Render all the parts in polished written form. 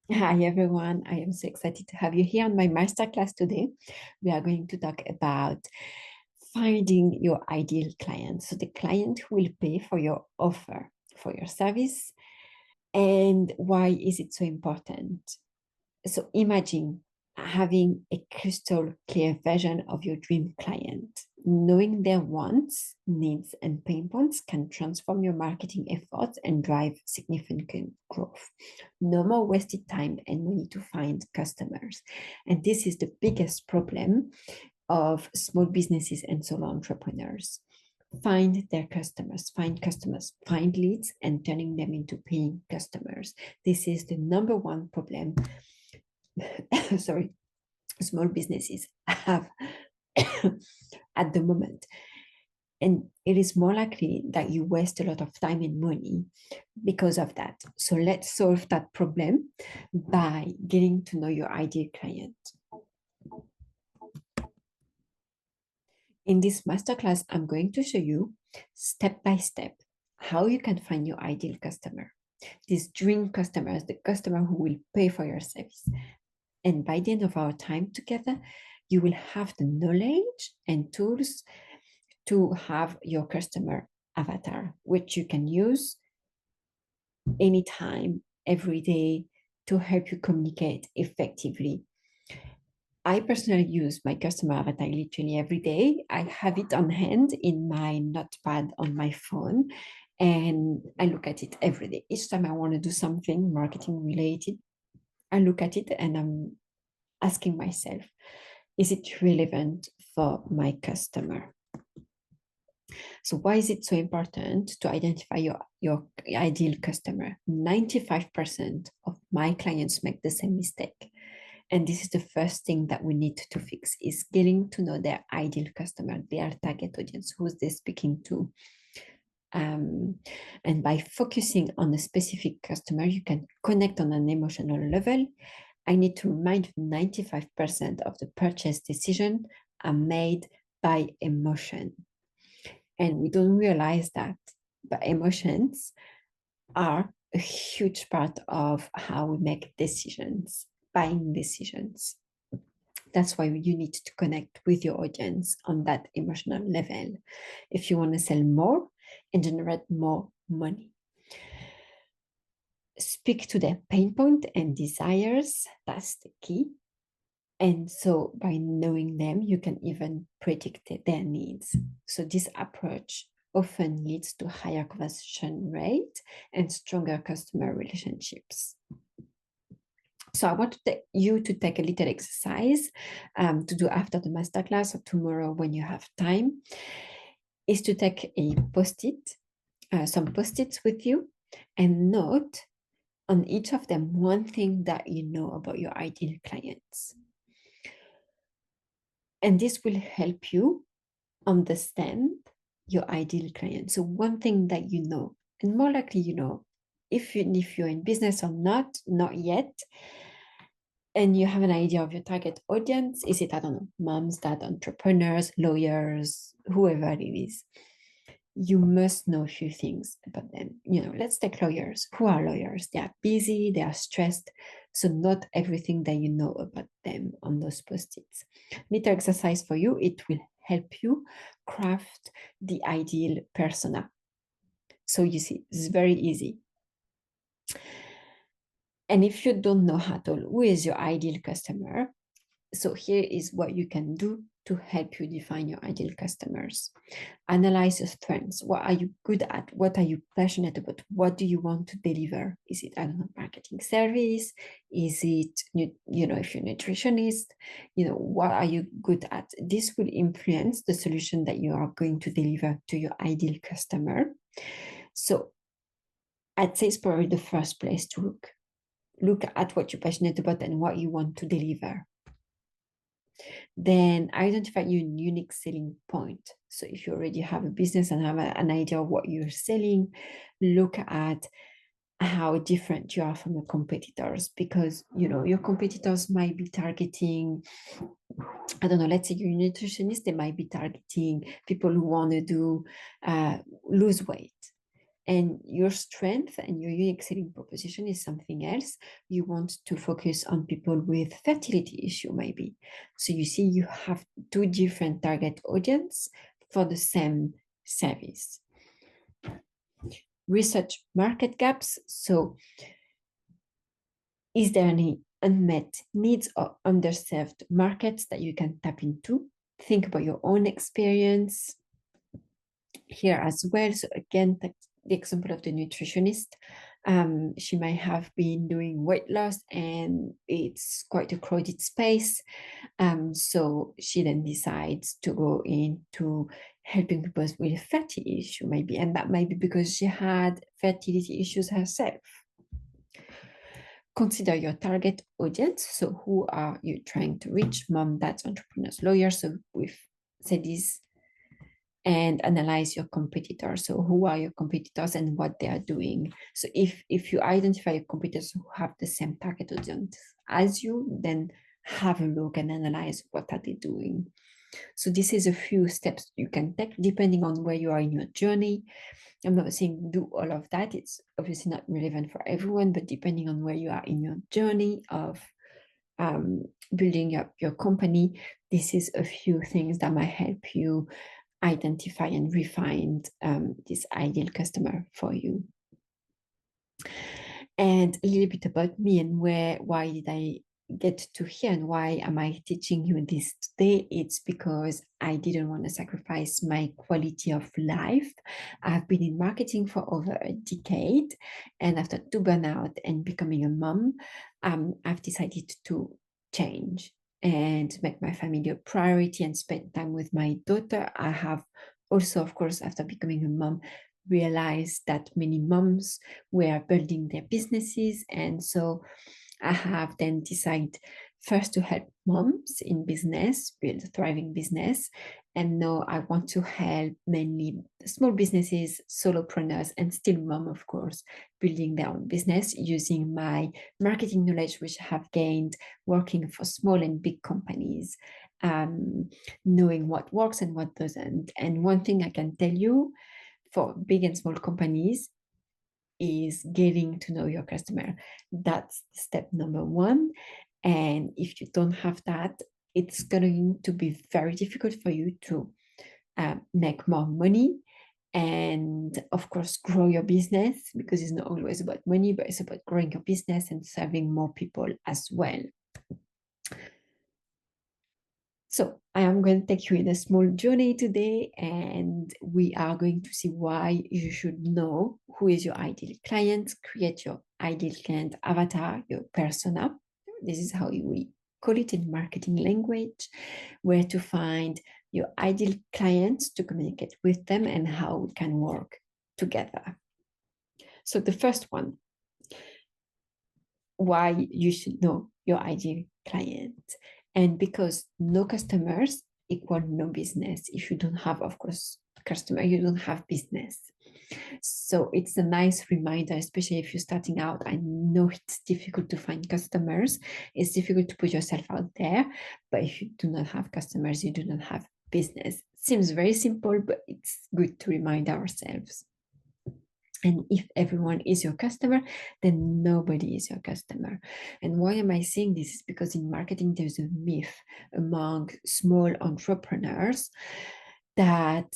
Hi everyone, I am so excited to have you here on my masterclass today. We are going to talk about finding your ideal client. So the client who will pay for your offer, for your service, and why is it so important? So imagine having a crystal clear version of your dream client. Knowing their wants, needs, and pain points can transform your marketing efforts and drive significant growth. No more wasted time and money to find customers. And this is the biggest problem of small businesses and solo entrepreneurs. Find customers, find leads, and turning them into paying customers. This is the number one problem sorry, small businesses have at the moment. And it is more likely that you waste a lot of time and money because of that. So let's solve that problem by getting to know your ideal client. In this masterclass, I'm going to show you step by step how you can find your ideal customer. These dream customers, the customer who will pay for your service. And by the end of our time together, you will have the knowledge and tools to have your customer avatar, which you can use anytime, every day to help you communicate effectively. I personally use my customer avatar literally every day. I have it on hand in my notepad on my phone, and I look at it every day. Each time I want to do something marketing related, I look at it and I'm asking myself, is it relevant for my customer? So why is it so important to identify your ideal customer? 95% of my clients make the same mistake. And this is the first thing that we need to fix is getting to know their ideal customer, their target audience, who's they speaking to. And by focusing on a specific customer, you can connect on an emotional level. I need to remind 95% of the purchase decision are made by emotion. And we don't realize that, but emotions are a huge part of how we make decisions, buying decisions. That's why you need to connect with your audience on that emotional level if you want to sell more and generate more money. Speak to their pain point and desires. That's the key. And so by knowing them, you can even predict their needs. So this approach often leads to higher conversion rate and stronger customer relationships. So I want you to take a little exercise to do after the masterclass or tomorrow when you have time, is to take a post-it, some post-its with you, and note on each of them one thing that you know about your ideal clients. And this will help you understand your ideal client. So one thing that you know, and more likely you know, if you're in business or not yet, and you have an idea of your target audience, is it, I don't know, moms, dad, entrepreneurs, lawyers, whoever it is, you must know a few things about them. Let's take lawyers. Who are lawyers? They are busy, they are stressed. So not everything that you know about them on those post-its. Little exercise for you. It will help you craft the ideal persona. So you see, it's very easy. And if you don't know at all who is your ideal customer, so here is what you can do to help you define your ideal customers. Analyze your strengths. What are you good at? What are you passionate about? What do you want to deliver? Is it, I don't know, marketing service? Is it, if you're a nutritionist, what are you good at? This will influence the solution that you are going to deliver to your ideal customer. So I'd say it's probably the first place to look. Look at what you're passionate about and what you want to deliver. Then identify your unique selling point. So if you already have a business and have an idea of what you're selling, look at how different you are from your competitors, because your competitors might be targeting, I don't know, let's say you're a nutritionist, they might be targeting people who want to do lose weight. and your strength and your unique selling proposition is something else. You want to focus on people with fertility issue, maybe. So you see, you have two different target audience for the same service. Research market gaps. So is there any unmet needs or underserved markets that you can tap into? Think about your own experience here as well. So again, the example of the nutritionist, she might have been doing weight loss and it's quite a crowded space. So she then decides to go into helping people with fatty issue, maybe, and that might be because she had fertility issues herself. Consider your target audience. So who are you trying to reach? Mom, dads, entrepreneurs, lawyers. So we've said this, and analyze your competitors. So who are your competitors and what they are doing? So if you identify your competitors who have the same target audience as you, then have a look and analyze what are they doing. So this is a few steps you can take depending on where you are in your journey. I'm not saying do all of that. It's obviously not relevant for everyone, but depending on where you are in your journey of building up your company, this is a few things that might help you identify and refine this ideal customer for you. And a little bit about me and why did I get to here and why am I teaching you this today? It's because I didn't want to sacrifice my quality of life. I've been in marketing for over a decade, and after 2 burnout and becoming a mom, I've decided to change and make my family a priority and spend time with my daughter. I have also, of course, after becoming a mom, realized that many moms were building their businesses. And so I have then decided first to help moms in business, build a thriving business. And now I want to help mainly small businesses, solopreneurs, and still mom, of course, building their own business using my marketing knowledge, which I have gained working for small and big companies, knowing what works and what doesn't. And one thing I can tell you, for big and small companies, is getting to know your customer. That's step number one. And if you don't have that, it's going to be very difficult for you to make more money and, of course, grow your business, because it's not always about money, but it's about growing your business and serving more people as well. So I am going to take you in a small journey today, and we are going to see why you should know who is your ideal client, create your ideal client avatar, your persona. This is how we call it in marketing language, where to find your ideal clients to communicate with them and how we can work together. So the first one, why you should know your ideal client. And because no customers equal no business. If you don't have, of course, customer, you don't have business. So it's a nice reminder, especially if you're starting out. I know it's difficult to find customers. It's difficult to put yourself out there. But if you do not have customers, you do not have business. Seems very simple, but it's good to remind ourselves. And if everyone is your customer, then nobody is your customer. And why am I saying this? Is because in marketing, there's a myth among small entrepreneurs that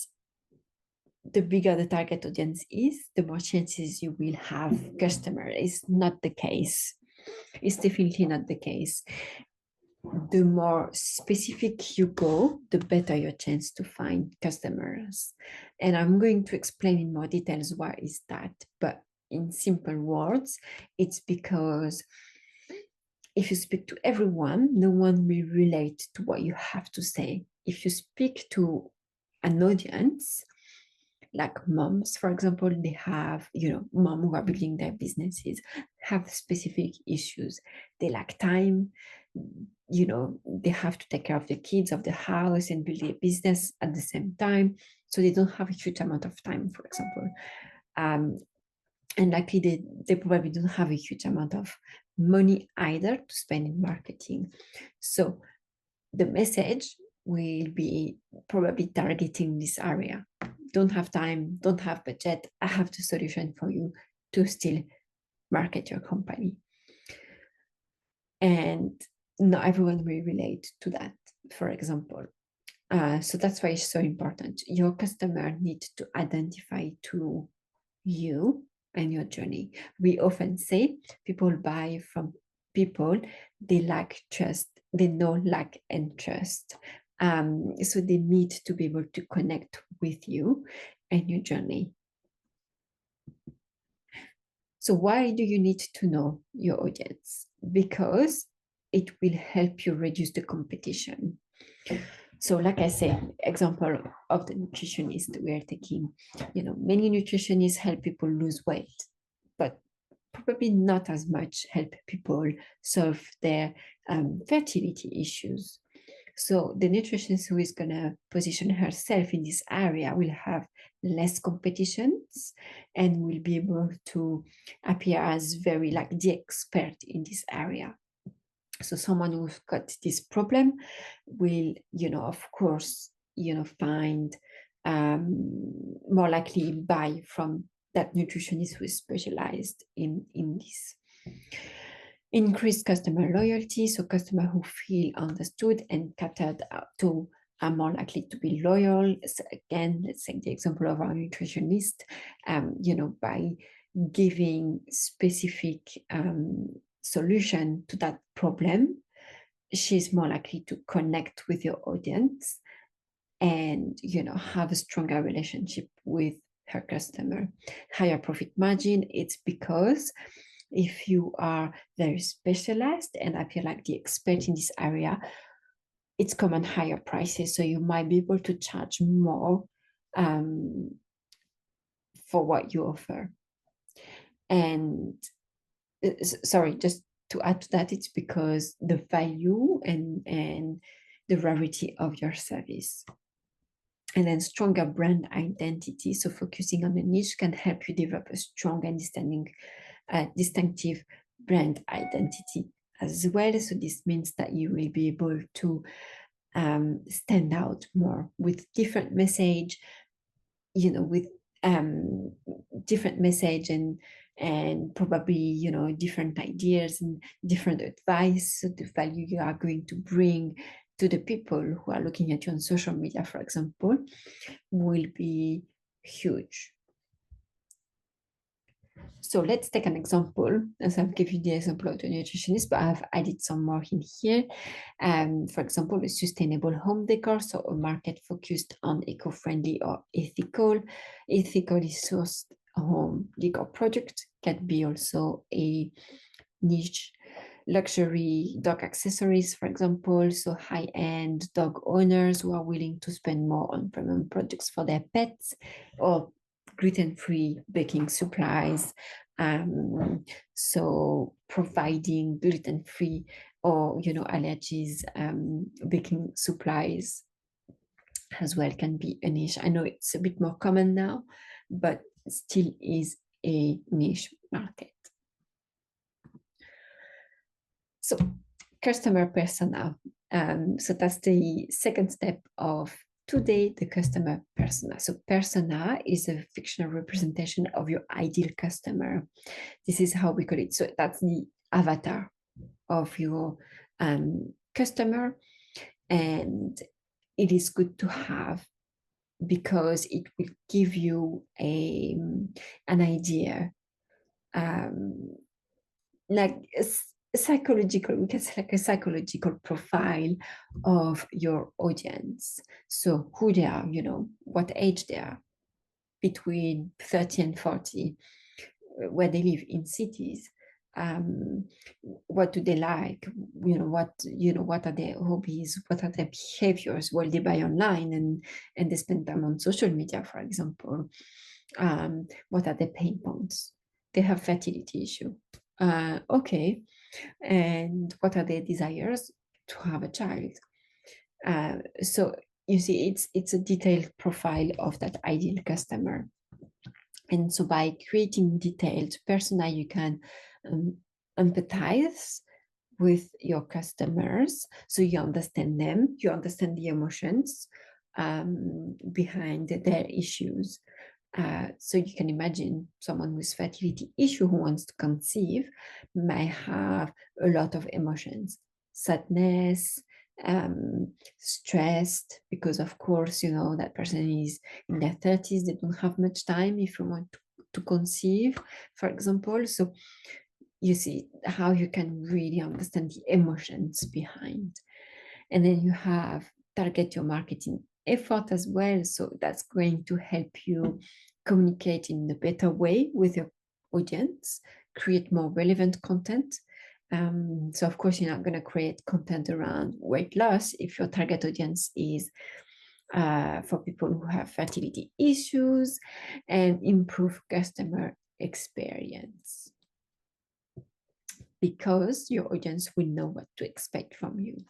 the bigger the target audience is, the more chances you will have customers. It's not the case. It's definitely not the case. The more specific you go, the better your chance to find customers. And I'm going to explain in more details why is that. But in simple words, it's because if you speak to everyone, no one will relate to what you have to say. If you speak to an audience, like moms, for example, they have, mom who are building their businesses have specific issues. They lack time, they have to take care of the kids, of the house, and build a business at the same time. So they don't have a huge amount of time, for example. And likely they probably don't have a huge amount of money either to spend in marketing. So the message will be probably targeting this area. don't have time, don't have budget, I have the solution for you to still market your company. And not everyone will relate to that, for example. So that's why it's so important. Your customer needs to identify to you and your journey. We often say people buy from people they like, trust, they know, like, and trust. So they need to be able to connect with you and your journey. So why do you need to know your audience? Because it will help you reduce the competition. So like I said, example of the nutritionist we are taking, many nutritionists help people lose weight, but probably not as much help people solve their fertility issues. So the nutritionist who is going to position herself in this area will have less competitions and will be able to appear as very like the expert in this area. So someone who's got this problem will, of course, find more likely buy from that nutritionist who is specialized in this. Increased customer loyalty, so customers who feel understood and catered to are more likely to be loyal. So again, let's take the example of our nutritionist, by giving specific solution to that problem, she's more likely to connect with your audience and have a stronger relationship with her customer. Higher profit margin, it's because if you are very specialized and appear like the expert in this area, it's common higher prices, so you might be able to charge more for what you offer. And sorry, just to add to that, it's because the value and the rarity of your service. And then stronger brand identity. So focusing on a niche can help you develop a strong and distinctive brand identity as well. So this means that you will be able to stand out more with different message, with different message and probably different ideas and different advice. So the value you are going to bring to the people who are looking at you on social media, for example, will be huge. So let's take an example. As I've given you the example of the nutritionist, but I've added some more in here. For example, a sustainable home decor, so a market focused on eco-friendly or ethically sourced home decor project can be also a niche. Luxury dog accessories, for example, so high-end dog owners who are willing to spend more on premium products for their pets, or gluten-free baking supplies. So providing gluten-free or allergies baking supplies as well can be a niche. I know it's a bit more common now, but still is a niche market. So customer persona. So that's the second step of today, the customer persona. So persona is a fictional representation of your ideal customer. This is how we call it. So that's the avatar of your customer. And it is good to have because it will give you an idea, like psychological, we can say like a psychological profile of your audience. So who they are, what age they are, between 30 and 40, where they live in cities, what do they like, what are their hobbies, what are their behaviors. Well, they buy online and they spend time on social media, for example. What are their pain points? They have fertility issue. Okay. And what are their desires? To have a child. So you see, it's a detailed profile of that ideal customer. And so by creating detailed persona, you can empathize with your customers. So you understand them, you understand the emotions, behind their issues. So you can imagine someone with fertility issue who wants to conceive may have a lot of emotions, sadness, stressed, because of course, that person is in their 30s, they don't have much time if you want to conceive, for example. So you see how you can really understand the emotions behind. And then you have target your marketing effort as well. So that's going to help you communicate in a better way with your audience, create more relevant content. So of course, you're not going to create content around weight loss if your target audience is for people who have fertility issues, and improve customer experience, because your audience will know what to expect from you.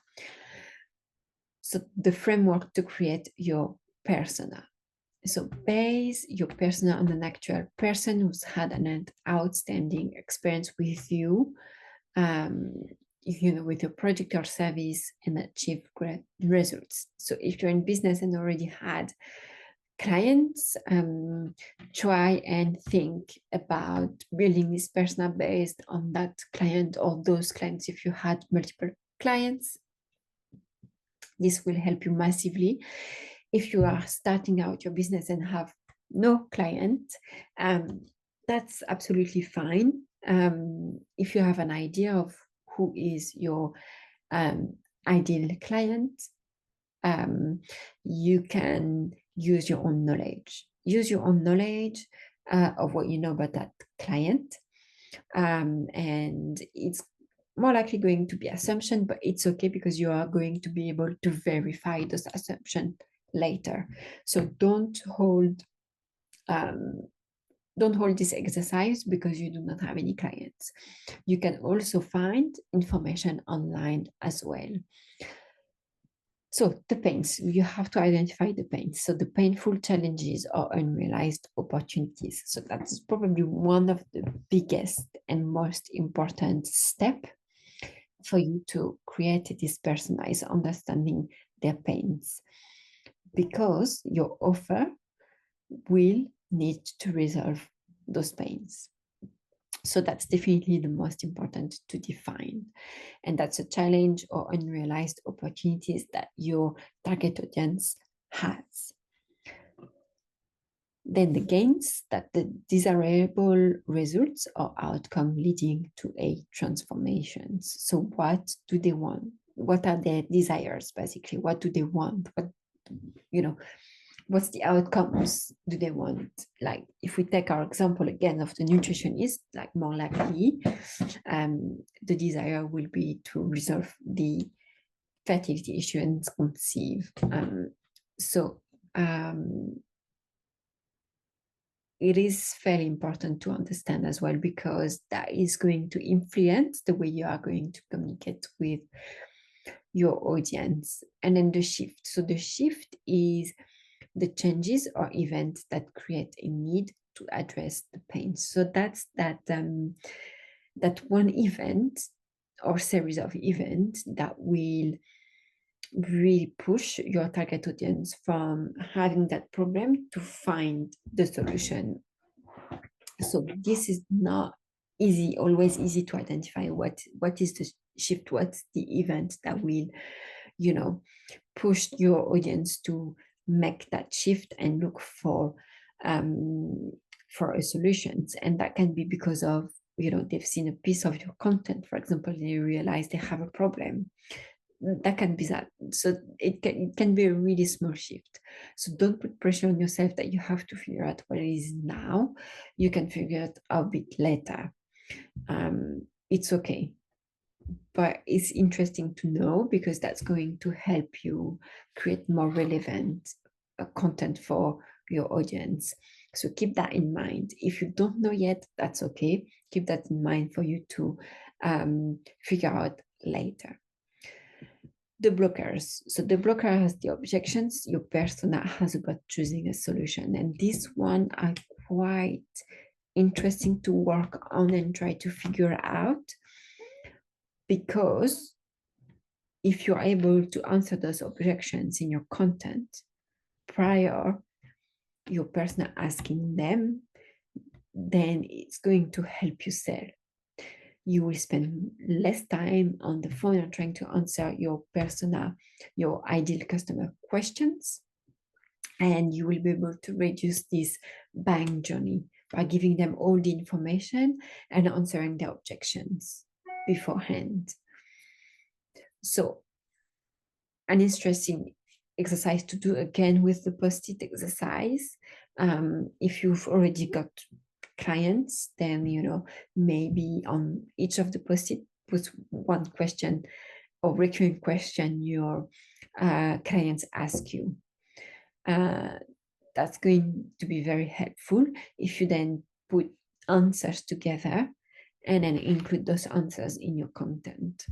So the framework to create your persona. So base your persona on an actual person who's had an outstanding experience with you, with your product or service, and achieve great results. So if you're in business and already had clients, try and think about building this persona based on that client or those clients. If you had multiple clients, this will help you massively. If you are starting out your business and have no client, that's absolutely fine. If you have an idea of who is your ideal client, you can use your own knowledge. Use your own knowledge of what you know about that client. And it's more likely going to be assumption, but it's okay, because you are going to be able to verify those assumptions later. So don't hold this exercise because you do not have any clients. You can also find information online as well. So the pains, you have to identify the pains. So the painful challenges or unrealized opportunities. So that's probably one of the biggest and most important step for you to create this personalized understanding their pains, because your offer will need to resolve those pains. So that's definitely the most important to define. And that's a challenge or unrealized opportunities that your target audience has. Then the gains, that the desirable results or outcome leading to a transformations. So what do they want? What are their desires, basically? What do they want? What's the outcomes do they want? Like if we take our example again of the nutritionist, like more likely the desire will be to resolve the fertility issue and conceive. It is fairly important to understand as well, because that is going to influence the way you are going to communicate with your audience. And then the shift. So the shift is the changes or events that create a need to address the pain. So that's that one event or series of events that will really push your target audience from having that problem to find the solution. So this is not always easy to identify what is the shift, what's the event that will, push your audience to make that shift and look for a solutions. And that can be because of, they've seen a piece of your content, for example, they realize they have a problem. That can be that. So it can be a really small shift. So don't put pressure on yourself that you have to figure out what it is now. You can figure it out a bit later. It's okay. But it's interesting to know, because that's going to help you create more relevant content for your audience. So keep that in mind. If you don't know yet, that's okay. Keep that in mind for you to figure out later. The blockers. So the blocker has the objections your persona has about choosing a solution. And this one are quite interesting to work on and try to figure out, because if you're able to answer those objections in your content, prior your persona asking them, then it's going to help you sell. You will spend less time on the phone and trying to answer your persona, your ideal customer questions, and you will be able to reduce this buying journey by giving them all the information and answering their objections beforehand. So, an interesting exercise to do again with the post-it exercise. If you've already got clients, then maybe on each of the post-it put one question or recurring question your clients ask you. That's going to be very helpful if you then put answers together and then include those answers in your content.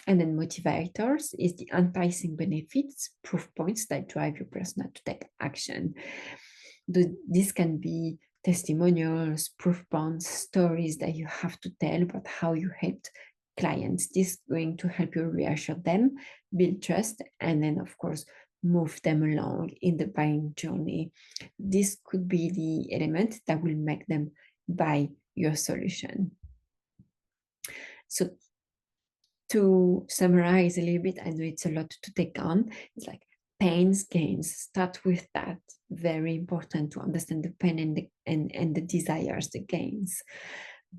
And then motivators is the enticing benefits, proof points that drive your persona to take action. This can be testimonials, proof points, stories that you have to tell about how you helped clients. This is going to help you reassure them, build trust, and then, of course, move them along in the buying journey. This could be the element that will make them buy your solution. So to summarize a little bit, I know it's a lot to take on. It's like pains, gains. Start with that. Very important to understand the pain and the desires, the gains,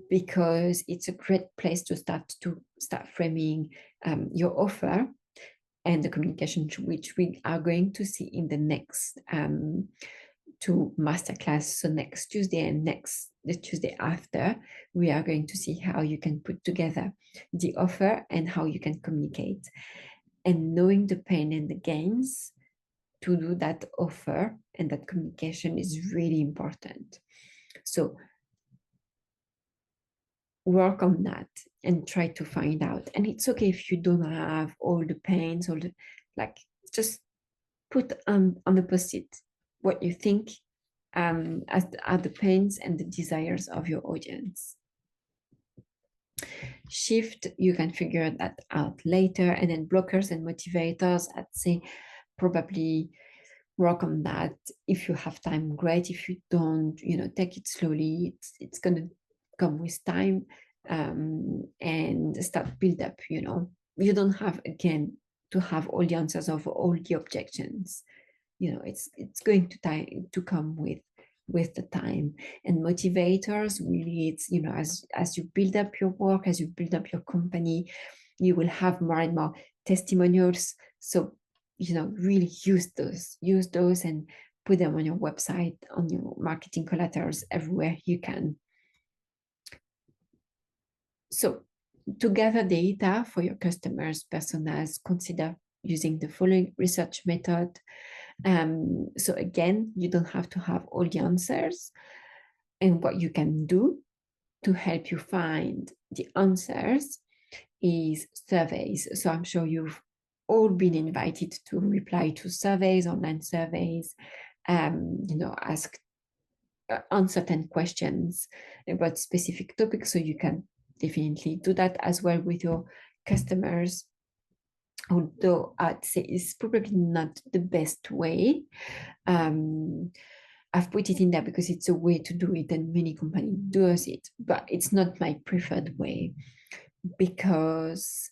because it's a great place to start framing your offer and the communication, which we are going to see in the next two masterclass. So next Tuesday and the Tuesday after, we are going to see how you can put together the offer and how you can communicate. And knowing the pain and the gains to do that offer and that communication is really important. So work on that and try to find out. And it's okay if you don't have all the pains, just put on the post-it what you think as are the pains and the desires of your audience. Shift, you can figure that out later. And then blockers and motivators, I'd say probably work on that. If you have time, great. If you don't, take it slowly. It's going to come with time, and start build up. You don't have, again, to have all the answers of all the objections. It's going to come with the time. And motivators, really, it's as you build up your work, as you build up your company, you will have more and more testimonials. So really use those and put them on your website, on your marketing collaterals, everywhere you can. So to gather data for your customers' personas, consider using the following research method. So again, you don't have to have all the answers. And what you can do to help you find the answers is surveys. So I'm sure you've all been invited to reply to surveys, online surveys, ask uncertain questions about specific topics. So you can definitely do that as well with your customers. Although I'd say it's probably not the best way. I've put it in there because it's a way to do it and many companies do it, but it's not my preferred way, because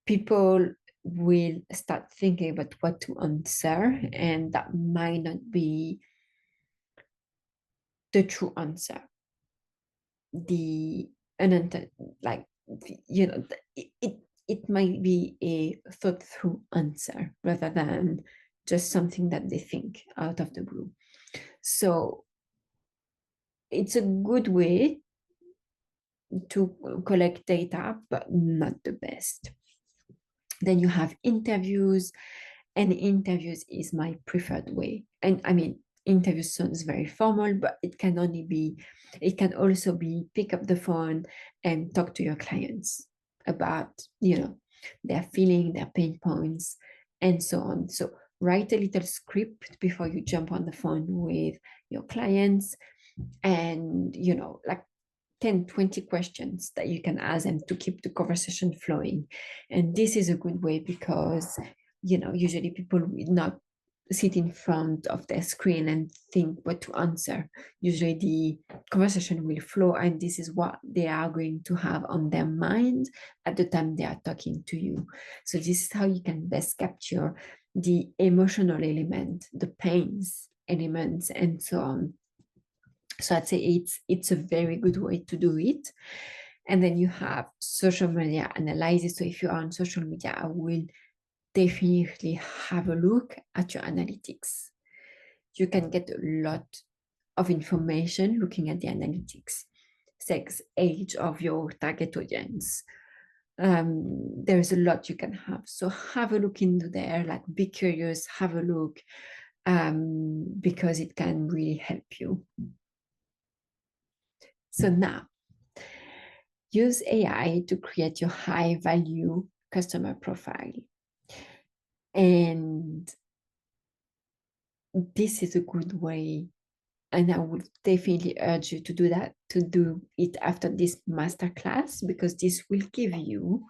people will start thinking about what to answer, and that might not be the true answer. The unintended, it might be a thought through answer rather than just something that they think out of the blue. So it's a good way to collect data, but not the best. Then you have interviews, and interviews is my preferred way. And I mean, interview sounds very formal, but it can also be pick up the phone and talk to your clients about, their feeling, their pain points, and so on. So write a little script before you jump on the phone with your clients, and 10, 20 questions that you can ask them to keep the conversation flowing. And this is a good way because Usually people will not sit in front of their screen and think what to answer. Usually the conversation will flow, and this is what they are going to have on their mind at the time they are talking to you. So this is how you can best capture the emotional element, the pains elements, and so on. So I'd say it's a very good way to do it. And then you have social media analysis. So if you are on social media, I will definitely have a look at your analytics. You can get a lot of information looking at the analytics, sex, age of your target audience. There's a lot you can have. So have a look into there, like be curious, have a look, because it can really help you. So now, use AI to create your high value customer profile. And this is a good way, and I would definitely urge you to do that, to do it after this masterclass, because this will give you,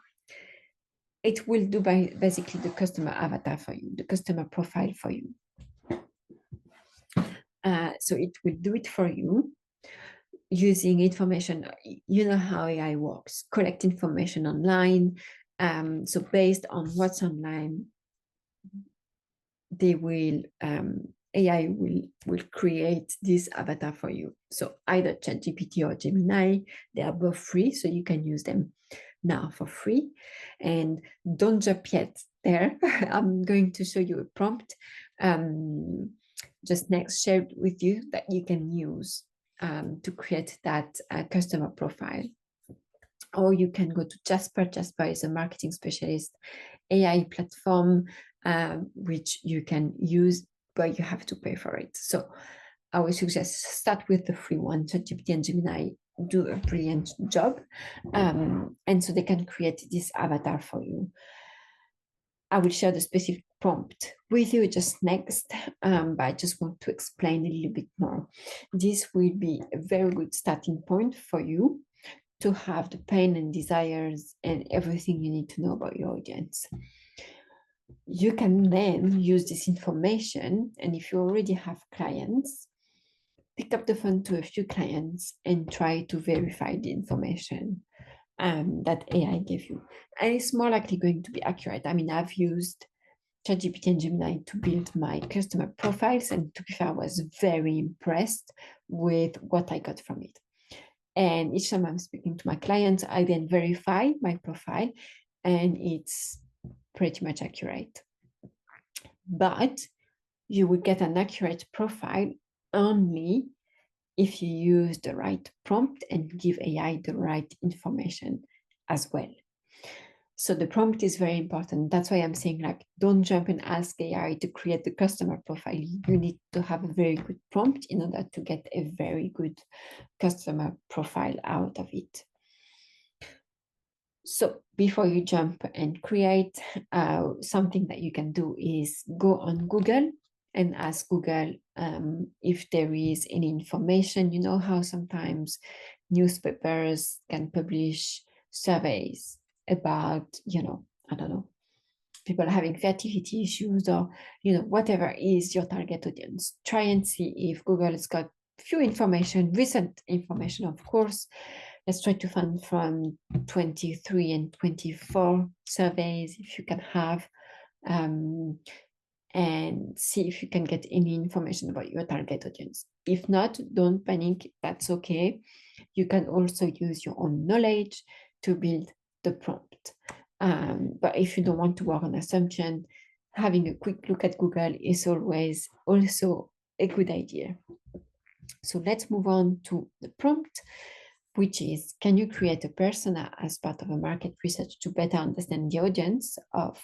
it will do by basically the customer avatar for you, the customer profile for you. So it will do it for you using information. You know how AI works, collect information online. So based on what's online, they will AI will create this avatar for you. So either ChatGPT or Gemini, they are both free, so you can use them now for free. And don't jump yet there. I'm going to show you a prompt just next, shared with you, that you can use to create that customer profile. Or you can go to Jasper. Jasper is a marketing specialist AI platform, which you can use, but you have to pay for it. So I would suggest start with the free one. ChatGPT and Gemini do a brilliant job. And so they can create this avatar for you. I will share the specific prompt with you just next, but I just want to explain a little bit more. This will be a very good starting point for you to have the pain and desires and everything you need to know about your audience. You can then use this information, and if you already have clients, pick up the phone to a few clients and try to verify the information that AI gave you. And it's more likely going to be accurate. I mean, I've used ChatGPT and Gemini to build my customer profiles, and to be fair, I was very impressed with what I got from it. And each time I'm speaking to my clients, I then verify my profile, and it's pretty much accurate. But you will get an accurate profile only if you use the right prompt and give AI the right information as well. So the prompt is very important. That's why I'm saying, like, don't jump and ask AI to create the customer profile. You need to have a very good prompt in order to get a very good customer profile out of it. So before you jump and create, something that you can do is go on Google and ask Google if there is any information. You know how sometimes newspapers can publish surveys about, I don't know, people having fertility issues, or, whatever is your target audience. Try and see if Google has got few information, recent information, of course. Let's try to find from 23 and 24 surveys, if you can have, and see if you can get any information about your target audience. If not, don't panic, that's okay. You can also use your own knowledge to build the prompt. But if you don't want to work on assumption, having a quick look at Google is always also a good idea. So let's move on to the prompt, which is, can you create a persona as part of a market research to better understand the audience of,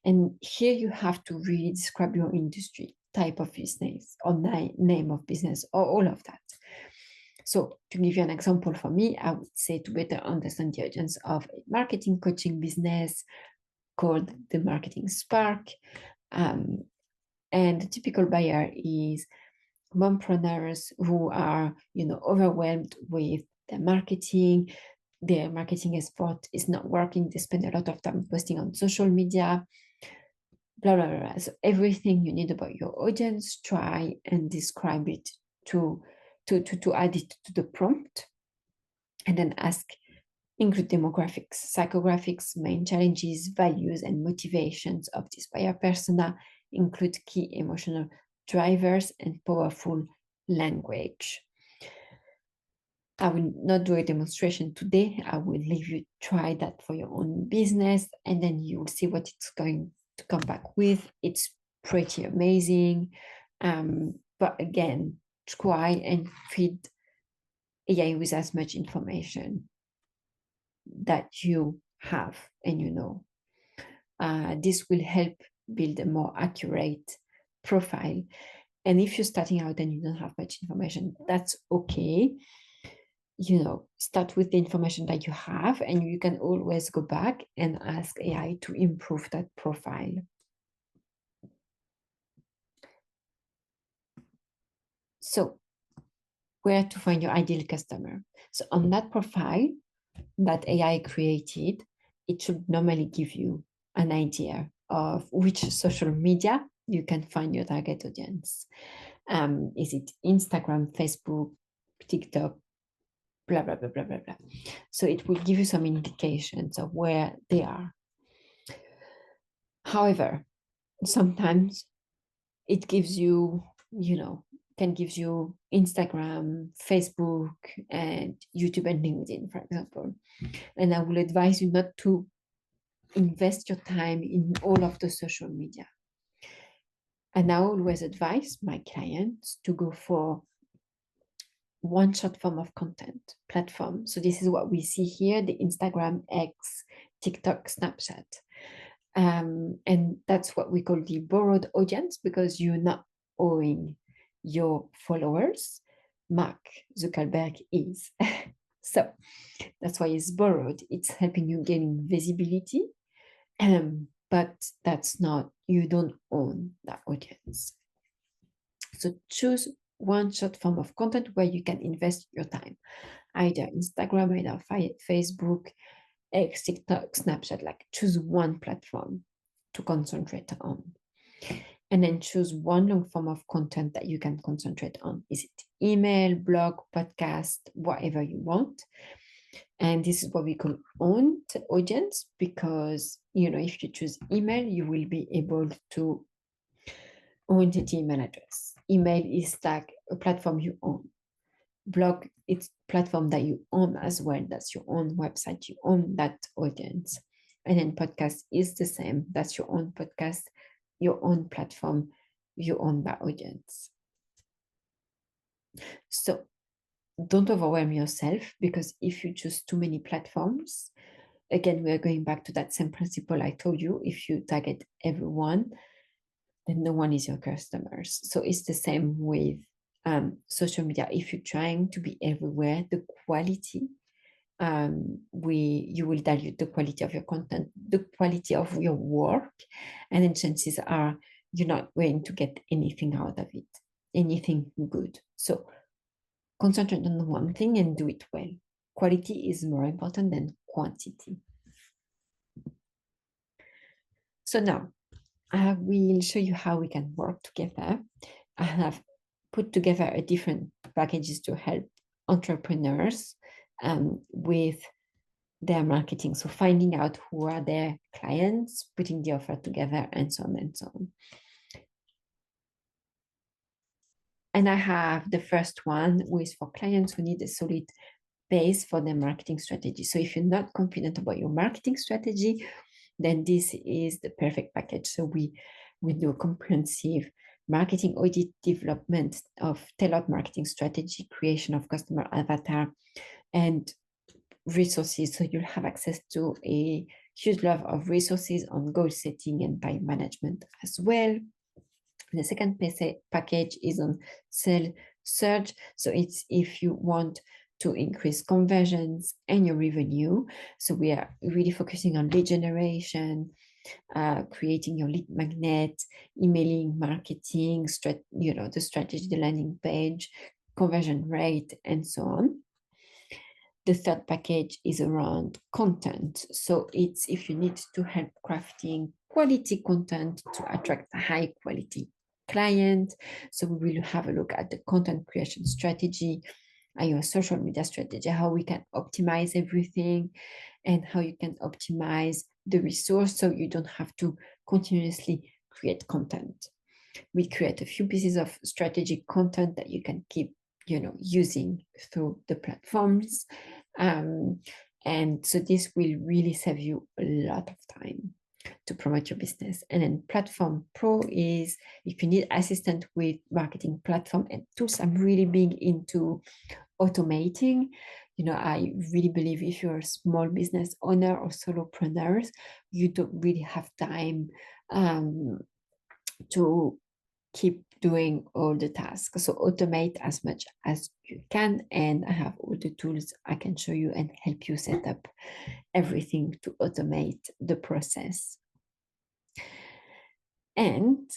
and here you have to really describe your industry, type of business, or name of business, or all of that. So to give you an example, for me, I would say to better understand the audience of a marketing coaching business called the Marketing Spark. And the typical buyer is mompreneurs who are, overwhelmed with their marketing effort is not working. They spend a lot of time posting on social media. blah, blah, blah, blah. So everything you need about your audience, try and describe it to add it to the prompt, and then ask, include demographics, psychographics, main challenges, values, and motivations of this buyer persona, include key emotional drivers and powerful language. I will not do a demonstration today. I will leave you try that for your own business, and then you will see what it's going to come back with. It's pretty amazing. But again, try and feed AI with as much information that you have and you know. This will help build a more accurate profile. And if you're starting out and you don't have much information, that's okay. Start with the information that you have, and you can always go back and ask AI to improve that profile. So, where to find your ideal customer? So, on that profile that AI created, it should normally give you an idea of which social media you can find your target audience. Is it Instagram, Facebook, TikTok, blah, blah, blah, blah, blah, blah. So it will give you some indications of where they are. However, sometimes it gives you, can give you Instagram, Facebook, and YouTube and LinkedIn, for example. And I will advise you not to invest your time in all of the social media. And I always advise my clients to go for one short form of content platform. So this is what we see here, the Instagram, X, TikTok, Snapchat. And that's what we call the borrowed audience, because you're not owing your followers. Mark Zuckerberg is. So that's why it's borrowed. It's helping you gain visibility. But that's not, you don't own that audience. So choose one short form of content where you can invest your time, either Instagram, either Facebook, X, TikTok, Snapchat. Like, choose one platform to concentrate on, and then choose one long form of content that you can concentrate on. Is it email, blog, podcast, whatever you want? And this is what we call owned audience, because if you choose email, you will be able to own the email address. Email is like a platform you own. Blog, it's platform that you own as well. That's your own website. You own that audience. And then podcast is the same. That's your own podcast, your own platform. You own that audience. So don't overwhelm yourself, because if you choose too many platforms, again, we are going back to that same principle I told you. If you target everyone, then no one is your customers. So it's the same with social media. If you're trying to be everywhere, the quality, you will dilute the quality of your content, the quality of your work, and then chances are you're not going to get anything out of it, anything good. So concentrate on one thing and do it well. Quality is more important than quantity. So now I will show you how we can work together. I have put together a different packages to help entrepreneurs with their marketing. So finding out who are their clients, putting the offer together, and so on and so on. And I have the first one, which is for clients who need a solid base for their marketing strategy. So if you're not confident about your marketing strategy, then this is the perfect package. So we do a comprehensive marketing audit, development of tailored marketing strategy, creation of customer avatar, and resources. So you'll have access to a huge lot of resources on goal setting and time management as well. The second package is on sales surge. So it's if you want to increase conversions and your revenue. So we are really focusing on lead generation, creating your lead magnet, emailing marketing, the strategy, the landing page, conversion rate, and so on. The third package is around content. So it's if you need to help crafting quality content to attract high quality client. So we will have a look at the content creation strategy, your social media strategy, how we can optimize everything, and how you can optimize the resource so you don't have to continuously create content. We create a few pieces of strategic content that you can keep, using through the platforms. And so this will really save you a lot of time to promote your business. And then Platform Pro is if you need assistance with marketing platform and tools. I'm really big into automating. I really believe if you're a small business owner or solopreneurs, you don't really have time to keep doing all the tasks. So automate as much as you can. And I have all the tools I can show you and help you set up everything to automate the process. And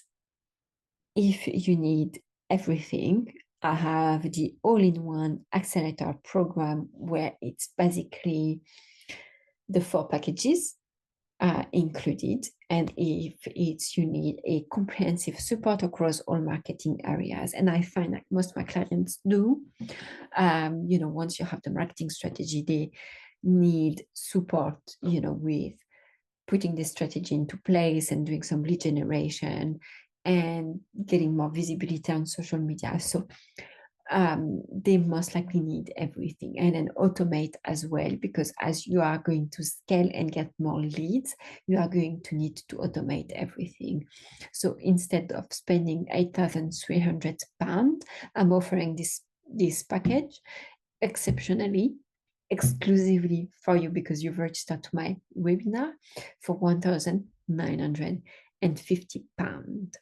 if you need everything, I have the all-in-one accelerator program where it's basically the 4 packages included. And if it's you need a comprehensive support across all marketing areas, and I find that most of my clients do, once you have the marketing strategy, they need support, with putting this strategy into place and doing some lead generation and getting more visibility on social media. So they most likely need everything, and then automate as well, because as you are going to scale and get more leads, you are going to need to automate everything. So instead of spending £8,300, I'm offering this package exceptionally exclusively for you because you've registered to my webinar for £1,950.